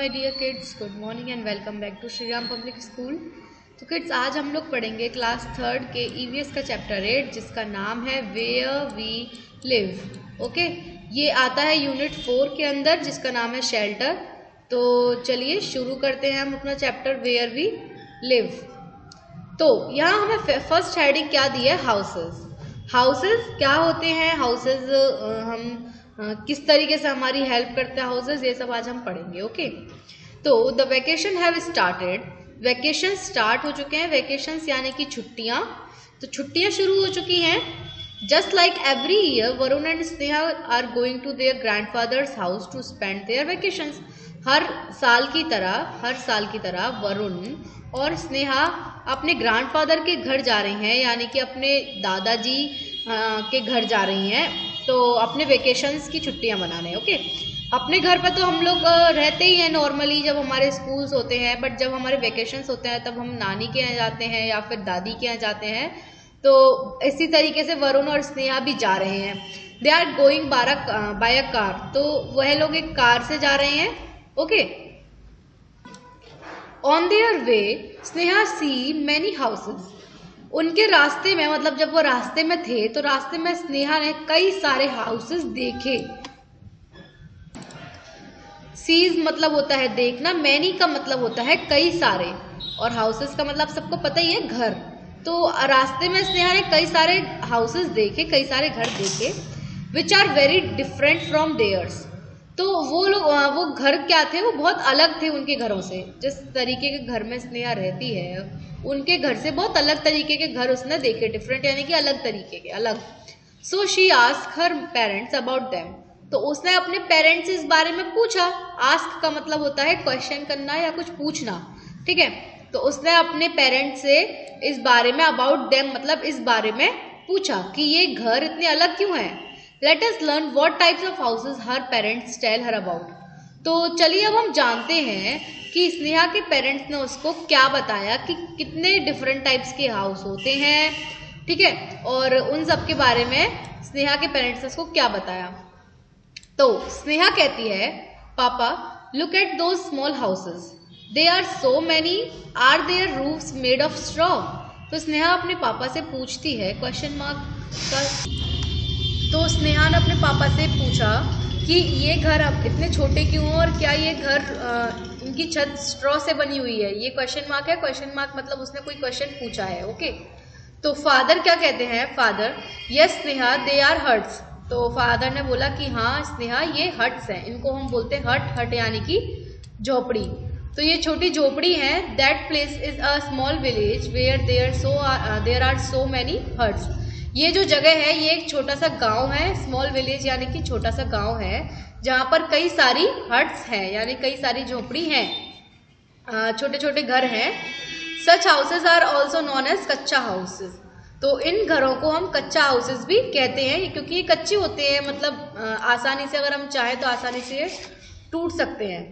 My dear kids, good morning and welcome back to Shri Ram public school. तो kids, आज हम लोग पढ़ेंगे क्लास 3 के ईवीएस का चैप्टर 8 जिसका नाम है वेयर वी लिव। ओके, ये आता है यूनिट 4 के अंदर जिसका नाम है शेल्टर। तो चलिए शुरू करते हैं हम अपना चैप्टर वेयर वी लिव। तो यहाँ हमें फर्स्ट हेडिंग क्या दी है? हाउसेस। हाउसेस क्या होते हैं? हाउसेस हम किस तरीके से हमारी हेल्प करते हैं हाउसेस, ये सब आज हम पढ़ेंगे। ओके, तो the vacation have started. Vacation start हो चुके हैं। वेकेशंस यानी कि छुट्टियां। तो छुट्टियां शुरू हो चुकी हैं। Just like every year Varun and Sneha are going to their grandfather's house to spend their vacations. हर साल की तरह वरुण और स्नेहा अपने ग्रैंडफादर के घर जा रही हैं, यानी कि अपने दादाजी के घर जा रही हैं। तो अपने वेकेशंस की छुट्टियां मनाने। ओके, अपने घर पर तो हम लोग रहते ही हैं नॉर्मली जब हमारे स्कूल्स होते हैं, बट जब हमारे वेकेशंस होते हैं तब हम नानी के यहाँ जाते हैं या फिर दादी के यहाँ जाते हैं। तो इसी तरीके से वरुण और स्नेहा भी जा रहे हैं। They are going by a car. तो वह लोग एक कार से जा रहे हैं। Okay, on their way Sneha see many houses. उनके रास्ते में, मतलब जब वो रास्ते में थे तो रास्ते में स्नेहा ने कई सारे हाउसेस देखे। सीज मतलब होता है देखना, मैनी का मतलब होता है कई सारे, और हाउसेस का मतलब सबको पता ही है घर। तो रास्ते में स्नेहा ने कई सारे हाउसेस देखे, कई सारे घर देखे, which are very different from theirs. तो वो घर क्या थे? वो बहुत अलग थे उनके घरों से। जिस तरीके के घर में स्नेहा रहती है उनके घर से बहुत अलग तरीके के घर उसने देखे। डिफरेंट यानी कि अलग तरीके के, अलग। So she ask her parents about them. तो उसने अपने पेरेंट्स से इस बारे में पूछा। आस्क का मतलब होता है क्वेश्चन करना या कुछ पूछना, ठीक है। तो उसने अपने पेरेंट्स से इस बारे में, अबाउट देम मतलब इस बारे में पूछा कि ये घर इतने अलग क्यों हैं। Let us learn what types of houses her parents tell her about. तो चलिए अब हम जानते हैं कि स्नेहा के पेरेंट्स ने उसको क्या बताया कि कितने डिफरेंट टाइप्स के हाउस होते हैं, ठीक है, और उन सब के बारे में स्नेहा के पेरेंट्स ने उसको क्या बताया। तो स्नेहा कहती है, पापा look at those small houses, they are so many, are their roofs made of straw. तो स्नेहा अपने पापा से पूछती है, क्वेश्चन मार्क का। तो स्नेहा ने अपने पापा से पूछा कि ये घर अब इतने छोटे क्यों, और क्या ये घर इनकी छत स्ट्रॉ से बनी हुई है। ये क्वेश्चन मार्क है। क्वेश्चन मार्क मतलब उसने कोई क्वेश्चन पूछा है। ओके, तो फादर क्या कहते हैं? Father, yes Sneha they are huts. तो फादर ने बोला कि हाँ स्नेहा ये हट्स हैं। इनको हम बोलते हैं हट। हट यानी कि झोपड़ी। तो ये छोटी झोपड़ी है। That place is a small village where there are so many huts. ये जो जगह है ये एक छोटा सा गांव है। स्मॉल विलेज यानी कि छोटा सा गांव है जहाँ पर कई सारी हट्स हैं, यानी कई सारी झोपड़ी हैं, छोटे छोटे घर हैं। Such houses are also known as kachcha houses. तो इन घरों को हम कच्चा हाउसेज भी कहते हैं क्योंकि ये कच्चे होते हैं, मतलब आसानी से, अगर हम चाहें तो आसानी से टूट सकते हैं।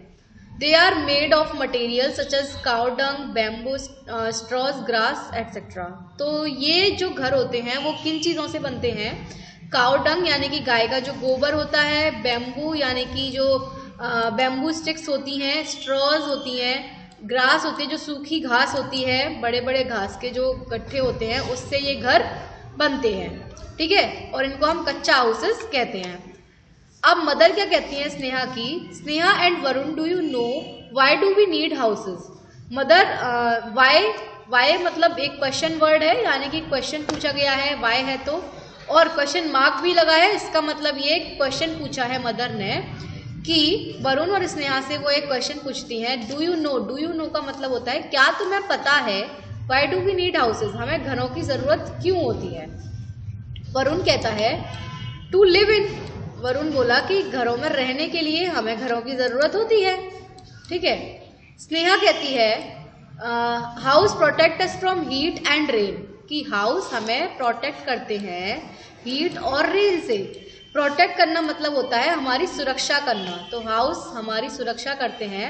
They are made of material such as cow dung, bamboo, straws, grass etcetera. तो ये जो घर होते हैं वो किन चीज़ों से बनते हैं? काउ डंग यानी कि गाय का जो गोबर होता है, बैम्बू यानी कि जो बैम्बू स्टिक्स होती हैं, स्ट्रॉज होती हैं, ग्रास होती है जो सूखी घास होती है, बड़े बड़े घास के जो गट्ठे होते हैं उससे ये घर बनते हैं, ठीक है, और इनको हम कच्चा हाउसेस कहते हैं। अब मदर क्या कहती हैं स्नेहा की? Sneha and Varun, do you know why do we need houses? Mother, why मतलब एक क्वेश्चन वर्ड है, यानी कि क्वेश्चन पूछा गया है, वाई है तो, और क्वेश्चन मार्क भी लगा है। इसका मतलब ये क्वेश्चन पूछा है मदर ने कि वरुण और स्नेहा से वो एक क्वेश्चन पूछती हैं, do you know. Do you know का मतलब होता है क्या तुम्हें पता है? Why do we need houses, हमें घरों की जरूरत क्यों होती है? वरुण कहता है टू लिव इन। वरुण बोला कि घरों में रहने के लिए हमें घरों की जरूरत होती है, ठीक है। स्नेहा कहती है house protect us from heat and rain, कि हाउस हमें प्रोटेक्ट करते हैं हीट और रेन से। प्रोटेक्ट करना मतलब होता है हमारी सुरक्षा करना। तो हाउस हमारी सुरक्षा करते हैं।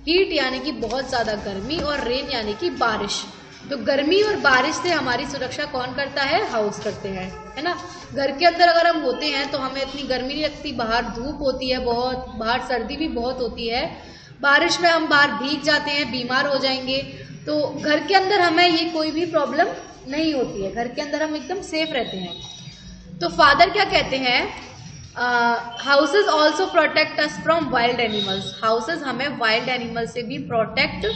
हीट यानी कि बहुत ज़्यादा गर्मी, और रेन यानी कि बारिश। तो गर्मी और बारिश से हमारी सुरक्षा कौन करता है? हाउस करते हैं, है ना। घर के अंदर अगर हम होते हैं तो हमें इतनी गर्मी नहीं लगती, बाहर धूप होती है बहुत, बाहर सर्दी भी बहुत होती है, बारिश में हम बाहर भीग जाते हैं, बीमार हो जाएंगे। तो घर के अंदर हमें ये कोई भी प्रॉब्लम नहीं होती है, घर के अंदर हम एकदम सेफ रहते हैं। तो फादर क्या कहते हैं, houses also protect us from wild animals. Houses हमें वाइल्ड एनिमल से भी प्रोटेक्ट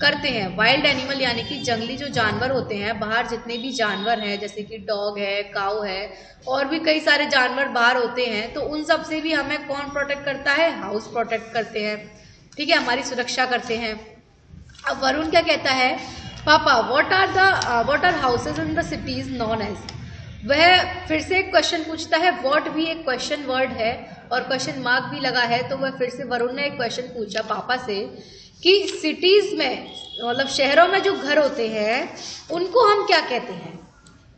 करते हैं। वाइल्ड एनिमल यानी कि जंगली जो जानवर होते हैं, बाहर जितने भी जानवर हैं जैसे कि डॉग है, काऊ है और भी कई सारे जानवर बाहर होते हैं, तो उन सब से भी हमें कौन प्रोटेक्ट करता है, हाउस प्रोटेक्ट करते हैं, ठीक है, हमारी सुरक्षा करते हैं। अब वरुण क्या कहता है, पापा what are houses in the cities known as. वह फिर से एक क्वेश्चन पूछता है, व्हाट भी एक क्वेश्चन वर्ड है और क्वेश्चन मार्क भी लगा है, तो वह फिर से वरुण ने एक क्वेश्चन पूछा पापा से कि सिटीज में मतलब शहरों में जो घर होते हैं उनको हम क्या कहते हैं,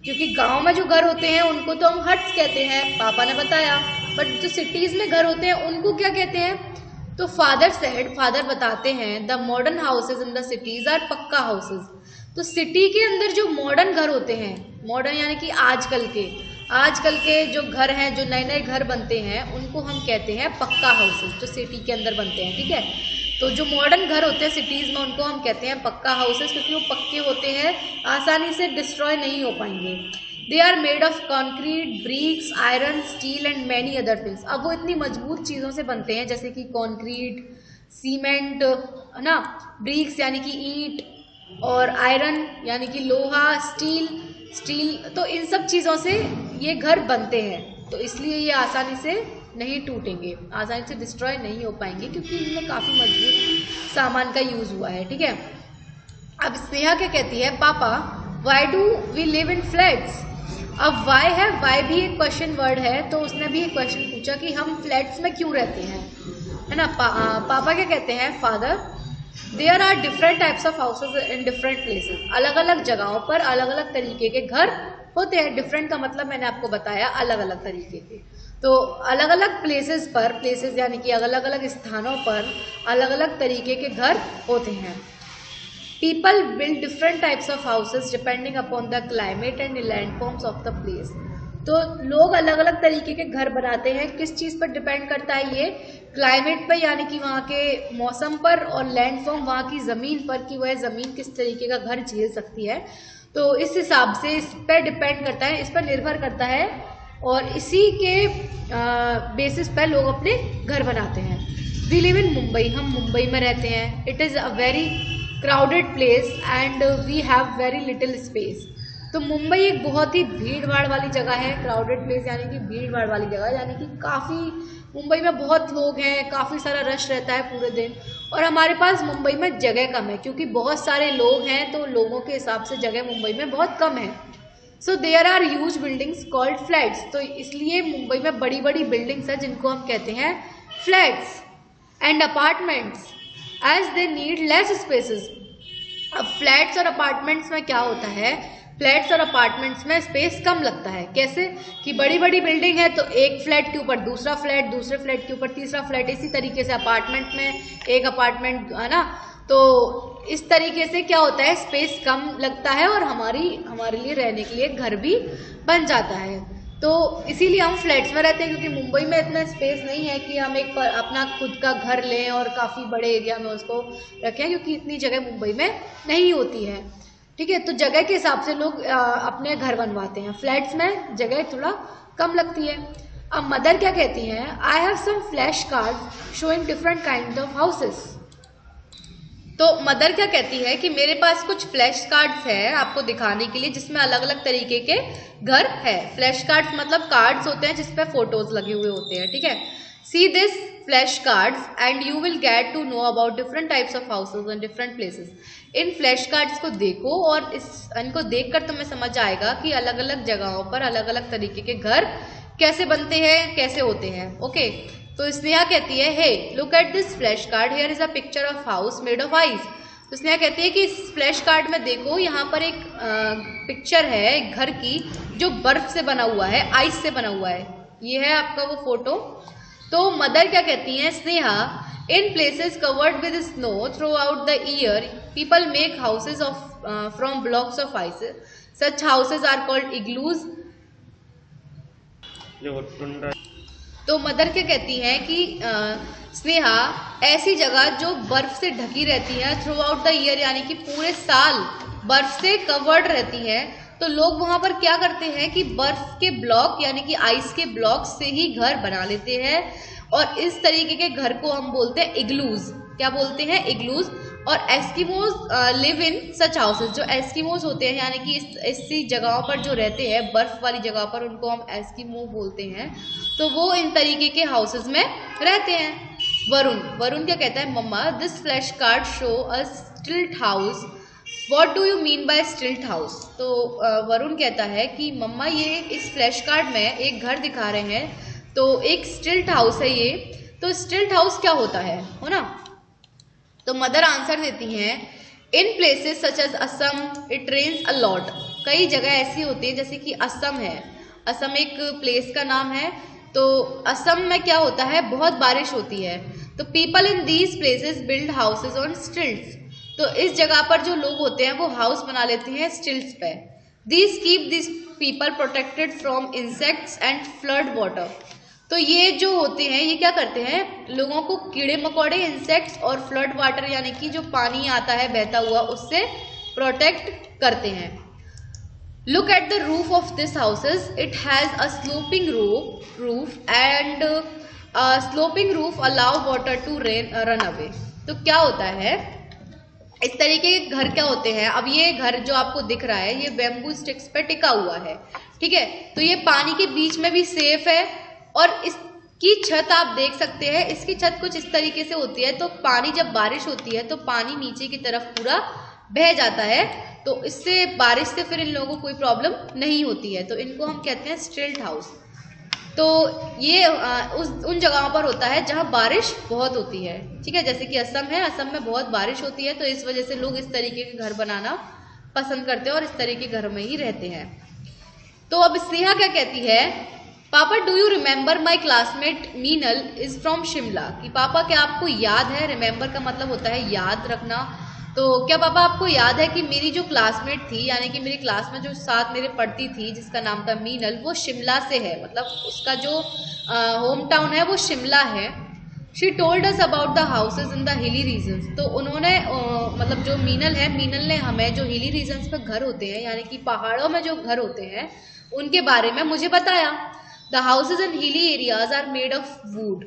क्योंकि गांव में जो घर होते हैं उनको तो हम हट्स कहते हैं, पापा ने बताया, बट जो सिटीज में घर होते हैं उनको क्या कहते हैं। तो फादर बताते हैं, the modern houses in the cities are pucca houses. तो सिटी के अंदर जो मॉडर्न घर होते हैं, मॉडर्न यानी कि आजकल के जो घर हैं, जो नए नए घर बनते हैं, उनको हम कहते हैं पक्का हाउसेज, जो सिटी के अंदर बनते हैं, ठीक है। तो जो मॉडर्न घर होते हैं सिटीज़ में उनको हम कहते हैं पक्का हाउसेज, क्योंकि वो पक्के होते हैं, आसानी से डिस्ट्रॉय नहीं हो पाएंगे। They are made of concrete, bricks, iron, steel and many other things. अब वो इतनी मजबूत चीज़ों से बनते हैं जैसे कि कॉन्क्रीट, सीमेंट, है ना, ब्रिक्स यानी कि ईंट और आयरन यानी कि लोहा, स्टील, तो इन सब चीज़ों से ये घर बनते हैं। तो इसलिए ये आसानी से नहीं टूटेंगे, आसानी से डिस्ट्रॉय नहीं हो पाएंगे, क्योंकि इनमें काफ़ी मजबूत सामान का यूज़ हुआ है, ठीक है। अब स्नेहा क्या कहती है, पापा why do we live in flats. अब वाई भी एक क्वेश्चन वर्ड है, तो उसने भी एक क्वेश्चन पूछा कि हम फ्लैट्स में क्यों रहते हैं, है ना। पापा क्या कहते हैं, father there are different types of houses in different places. अलग अलग जगहों पर अलग अलग तरीके के घर होते हैं। डिफरेंट का मतलब मैंने आपको बताया अलग अलग तरीके के। तो अलग अलग प्लेसेस यानी कि अलग अलग स्थानों पर अलग अलग तरीके के घर होते हैं। People build different types of houses depending upon the climate and landforms of the place. तो लोग अलग अलग तरीके के घर बनाते हैं, किस चीज़ पर डिपेंड करता है ये, क्लाइमेट पर यानी कि वहाँ के मौसम पर, और लैंडफॉर्म वहाँ की ज़मीन पर कि वह ज़मीन किस तरीके का घर झेल सकती है। तो इस हिसाब से इस पर डिपेंड करता है, इस पर निर्भर करता है, और इसी के बेसिस पर लोग अपने घर बनाते हैं। वी लिव इन मुंबई, हम मुंबई में रहते हैं। It is a very crowded place and we have very little space. तो मुंबई एक बहुत ही भीड़ भाड़ वाली जगह है। क्राउडेड प्लेस यानी कि भीड़ भाड़ वाली जगह, यानी कि काफ़ी मुंबई में बहुत लोग हैं, काफ़ी सारा रश रहता है पूरे दिन, और हमारे पास मुंबई में जगह कम है, क्योंकि बहुत सारे लोग हैं तो लोगों के हिसाब से जगह मुंबई में बहुत कम है। So there are huge buildings called flats. तो इसलिए मुंबई में बड़ी बड़ी बिल्डिंग्स हैं जिनको हम कहते हैं flats and apartments as they need less spaces. अब फ्लैट्स और अपार्टमेंट्स में क्या होता है, फ्लैट्स और अपार्टमेंट्स में स्पेस कम लगता है। कैसे कि बड़ी बड़ी बिल्डिंग है तो एक फ्लैट के ऊपर दूसरा फ्लैट, दूसरे फ्लैट के ऊपर तीसरा फ्लैट, इसी तरीके से अपार्टमेंट में एक अपार्टमेंट, है ना। तो इस तरीके से क्या होता है, स्पेस कम लगता है और हमारे लिए रहने के लिए घर भी बन जाता है। तो इसीलिए हम फ्लैट्स में रहते हैं, क्योंकि मुंबई में इतना स्पेस नहीं है कि हम एक अपना खुद का घर लें और काफ़ी बड़े एरिया में उसको रखें, क्योंकि इतनी जगह मुंबई में नहीं होती है, ठीक है। तो जगह के हिसाब से लोग अपने घर बनवाते हैं। फ्लैट्स में जगह थोड़ा कम लगती है। अब मदर क्या कहती हैं, I have some flash card showing different kind of houses. तो मदर क्या कहती है कि मेरे पास कुछ फ्लैश कार्ड्स है आपको दिखाने के लिए, जिसमें अलग अलग तरीके के घर है। फ्लैश कार्ड्स मतलब कार्ड्स होते हैं जिसपे फोटोज लगे हुए होते हैं, ठीक है। See this flash cards and you will get to know about different types of houses and different places. इन फ्लैश कार्ड्स को देखो और इनको देखकर तुम्हें समझ आएगा कि अलग अलग जगहों पर अलग अलग तरीके के घर कैसे बनते हैं, कैसे होते हैं, ओके। तो स्नेहा कहती है, hey look at this flash card, here is a picture of house made of ice. तो स्नेहा कहती है कि इस फ्लैश कार्ड में देखो, यहाँ पर एक पिक्चर है घर की जो बर्फ से बना हुआ है, आइस से बना हुआ है। ये है आपका वो फोटो। तो मदर क्या कहती हैं, Sneha in places covered with snow throughout the year people make houses of from blocks of ice. Such houses are called igloos. तो मदर क्या कहती हैं कि स्नेहा, ऐसी जगह जो बर्फ से ढकी रहती है थ्रू आउट द ईयर, यानी कि पूरे साल बर्फ से कवर्ड रहती है, तो लोग वहां पर क्या करते हैं कि बर्फ के ब्लॉक यानी कि आइस के ब्लॉक से ही घर बना लेते हैं, और इस तरीके के घर को हम बोलते हैं इग्लूज। क्या बोलते हैं? इग्लूज। और Eskimos live in such houses. जो एस्किमोज होते हैं यानी कि ऐसी जगहों पर जो रहते हैं बर्फ वाली जगह पर, उनको हम एस्किमो बोलते हैं। तो वो इन तरीके के हाउसेस में रहते हैं। वरुण क्या कहता है? Mamma, this flash card show a stilt house, what do you mean by stilt house? तो वरुण कहता है कि मम्मा, ये इस फ्लैश कार्ड में एक घर दिखा रहे हैं, तो एक स्टिल्ट हाउस है ये। तो स्टिल्ट हाउस क्या होता है, हो ना? तो मदर आंसर देती हैं, in places such as Assam it rains a lot. कई जगह ऐसी होती है, जैसे कि असम है, असम एक प्लेस का नाम है। तो असम में क्या होता है? बहुत बारिश होती है। तो people in these places build houses on stilts. तो इस जगह पर जो लोग होते हैं वो हाउस बना लेते हैं स्टिल्ट्स पे। These keep this people protected from insects and flood water. तो ये जो होते हैं ये क्या करते हैं? लोगों को कीड़े मकोड़े, इंसेक्ट्स और फ्लड वाटर यानी कि जो पानी आता है बहता हुआ, उससे प्रोटेक्ट करते हैं। Look at the roof of this houses, it has a sloping roof and sloping roof allow water to run away. तो क्या होता है, इस तरीके के घर क्या होते हैं? अब ये घर जो आपको दिख रहा है ये बैम्बू स्टिक्स पे टिका हुआ है, ठीक है? तो ये पानी के बीच में भी सेफ है, और इसकी छत आप देख सकते हैं, इसकी छत कुछ इस तरीके से होती है। तो पानी जब बारिश होती है तो पानी नीचे की तरफ पूरा बह जाता है, तो इससे बारिश से फिर इन लोगों को कोई प्रॉब्लम नहीं होती है। तो इनको हम कहते हैं स्टिल्ट हाउस। तो ये उन जगहों पर होता है जहाँ बारिश बहुत होती है, ठीक है? जैसे कि असम है, असम में बहुत बारिश होती है, तो इस वजह से लोग इस तरीके के घर बनाना पसंद करते हैं और इस तरीके के घर में ही रहते हैं। तो अब स्नेहा क्या कहती है? पापा, do you remember my classmate Meenal is from Shimla. कि पापा, क्या आपको याद है? रिमेंबर का मतलब होता है याद रखना। तो क्या पापा आपको याद है कि मेरी जो क्लासमेट थी, यानी कि मेरी क्लास में जो साथ मेरे पढ़ती थी, जिसका नाम था मीनल, वो शिमला से है, मतलब उसका जो होम टाउन है वो शिमला है। She told us about the houses in the hilly regions. तो उन्होंने मतलब जो मीनल है, मीनल ने हमें जो हिली रीजन्स पर घर होते हैं, यानी कि पहाड़ों में जो घर होते हैं, उनके बारे में मुझे बताया। The houses in hilly areas are made of wood.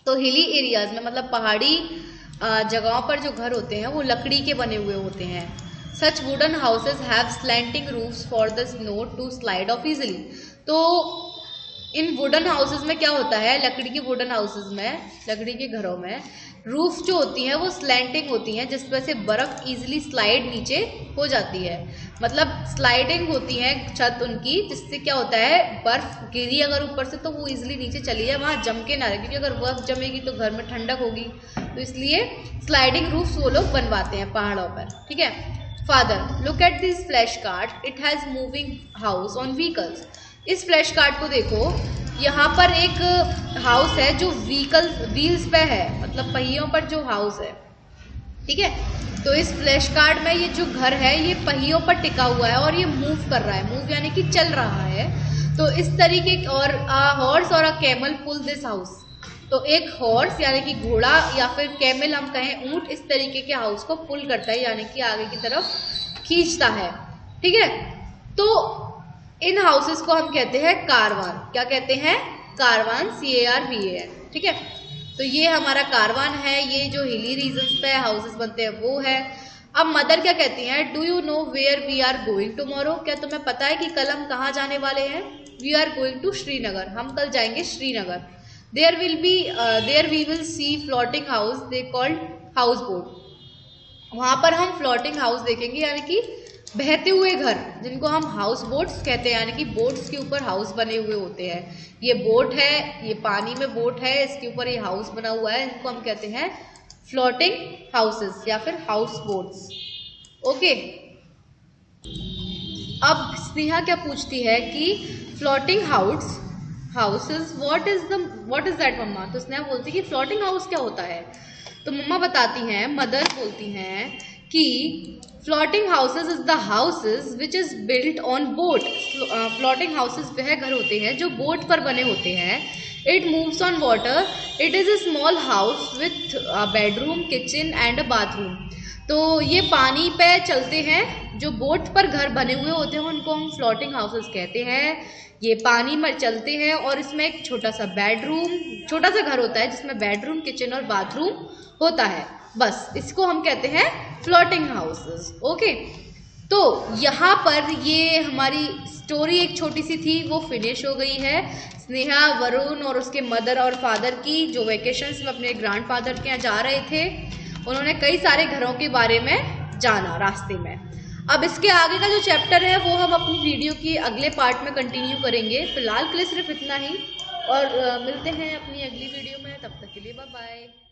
तो हिली एरियाज में मतलब पहाड़ी जगहों पर जो घर होते हैं वो लकड़ी के बने हुए होते हैं। Such wooden houses have slanting roofs for the snow to slide off easily. तो इन वुडन हाउसेज में क्या होता है? लकड़ी के वुडन हाउसेज में, लकड़ी के घरों में रूफ जो होती हैं वो स्लैंटिंग होती हैं, जिस वजह से बर्फ इजीली स्लाइड नीचे हो जाती है। मतलब स्लाइडिंग होती है छत उनकी, जिससे क्या होता है, बर्फ गिरी अगर ऊपर से तो वो इजीली नीचे चली जाए, वहाँ जम के ना रहे, क्योंकि अगर बर्फ जमेगी तो घर में ठंडक होगी। तो इसलिए स्लाइडिंग रूफ्स वो लोग बनवाते हैं पहाड़ों पर, ठीक है? Father, look at this flash card, it has moving house on vehicles. इस फ्लैश कार्ड को देखो, यहाँ पर एक हाउस है जो व्हील्स पे है, मतलब पहियों पर जो हाउस है, ठीक है? तो इस फ्लैश कार्ड में ये जो घर है ये पहियों पर टिका हुआ है और ये मूव कर रहा है, मूव यानी कि चल रहा है। तो इस तरीके, और हॉर्स और a camel pull this house. तो एक हॉर्स यानी कि घोड़ा या फिर कैमल हम कहें ऊंट, इस तरीके के हाउस को पुल करता है, यानी कि आगे की तरफ खींचता है, ठीक है? तो इन हाउसेस को हम कहते हैं कारवान। क्या कहते हैं? कारवान, CARVAN, ठीक है? तो ये हमारा कारवान है, ये जो हिली रीजन्स पे हाउसेस बनते हैं वो है। अब मदर क्या कहती हैं? Do you know where we are going tomorrow. क्या तुम्हें पता है कि कल हम कहाँ जाने वाले हैं? We are going to Srinagar. हम कल जाएंगे Srinagar. There we will see floating house they called house boat. वहाँ पर हम फ्लोटिंग हाउस देखेंगे, यानी कि बहते हुए घर, जिनको हम हाउस बोट्स कहते हैं, यानी कि बोट्स के ऊपर हाउस बने हुए होते हैं। ये बोट है, ये पानी में बोट है, इसके ऊपर ये हाउस बना हुआ है, इनको हम कहते हैं फ्लोटिंग हाउसेस या फिर हाउस बोट्स। ओके, अब स्नेहा क्या पूछती है कि floating houses what is that mamma. तो स्नेहा बोलती है कि फ्लोटिंग हाउस क्या होता है। तो मम्मा बताती हैं, मदर बोलती हैं कि floating houses is the houses which is built on boat. Floating houses वह घर होते हैं जो बोट पर बने होते हैं। It moves on water, it is a small house with bedroom, kitchen and a bathroom. तो ये पानी पे चलते हैं, जो बोट पर घर बने हुए होते हैं उनको हम फ्लोटिंग हाउसेस कहते हैं। ये पानी में चलते हैं और इसमें एक छोटा सा घर होता है जिसमें बेडरूम, किचन और बाथरूम होता है। बस इसको हम कहते हैं फ्लोटिंग हाउसेस। ओके, तो यहाँ पर ये हमारी स्टोरी एक छोटी सी थी वो फिनिश हो गई है। स्नेहा, वरुण और उसके मदर और फादर की जो वेकेशंस में अपने ग्रैंडफादर के यहाँ जा रहे थे, उन्होंने कई सारे घरों के बारे में जाना रास्ते में। अब इसके आगे का जो चैप्टर है वो हम अपनी वीडियो की अगले पार्ट में कंटिन्यू करेंगे। फिलहाल के लिए सिर्फ इतना ही, और मिलते हैं अपनी अगली वीडियो में। तब तक के लिए बाय बाय।